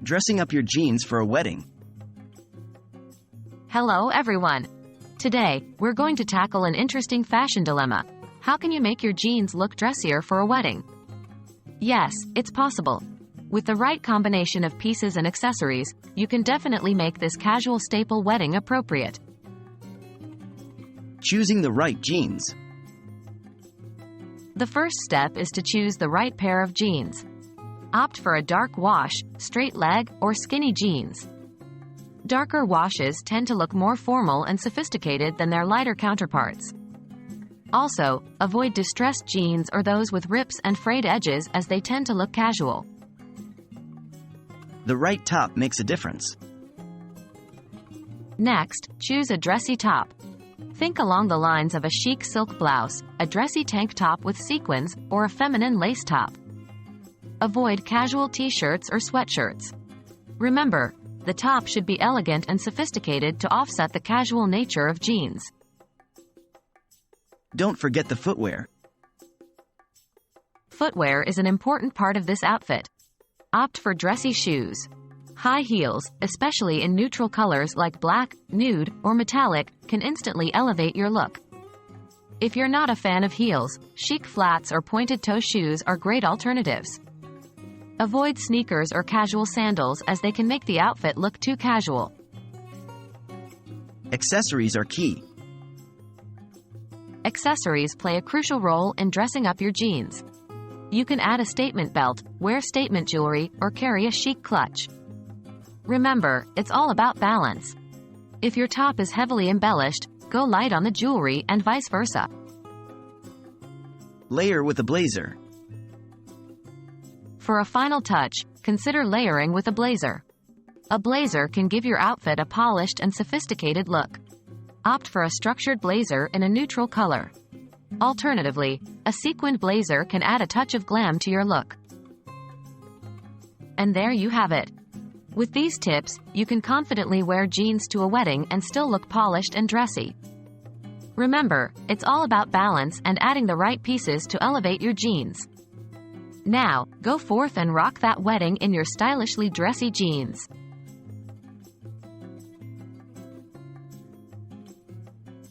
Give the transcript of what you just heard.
Dressing up your jeans for a wedding. Hello everyone! Today, we're going to tackle an interesting fashion dilemma. How can you make your jeans look dressier for a wedding? Yes, it's possible. With the right combination of pieces and accessories, you can definitely make this casual staple wedding appropriate. Choosing the right jeans. The first step is to choose the right pair of jeans. Opt for a dark wash, straight leg, or skinny jeans. Darker washes tend to look more formal and sophisticated than their lighter counterparts. Also, avoid distressed jeans or those with rips and frayed edges as they tend to look casual. The right top makes a difference. Next, choose a dressy top. Think along the lines of a chic silk blouse, a dressy tank top with sequins, or a feminine lace top. Avoid casual t-shirts or sweatshirts. Remember, the top should be elegant and sophisticated to offset the casual nature of jeans. Don't forget the footwear. Footwear is an important part of this outfit. Opt for dressy shoes. High heels, especially in neutral colors like black, nude, or metallic, can instantly elevate your look. If you're not a fan of heels, chic flats or pointed-toe shoes are great alternatives. Avoid sneakers or casual sandals as they can make the outfit look too casual. Accessories are key. Accessories play a crucial role in dressing up your jeans. You can add a statement belt, wear statement jewelry, or carry a chic clutch. Remember, it's all about balance. If your top is heavily embellished, go light on the jewelry and vice versa. Layer with a blazer. For a final touch, consider layering with a blazer. A blazer can give your outfit a polished and sophisticated look. Opt for a structured blazer in a neutral color. Alternatively, a sequined blazer can add a touch of glam to your look. And there you have it. With these tips, you can confidently wear jeans to a wedding and still look polished and dressy. Remember, it's all about balance and adding the right pieces to elevate your jeans. Now, go forth and rock that wedding in your stylishly dressy jeans.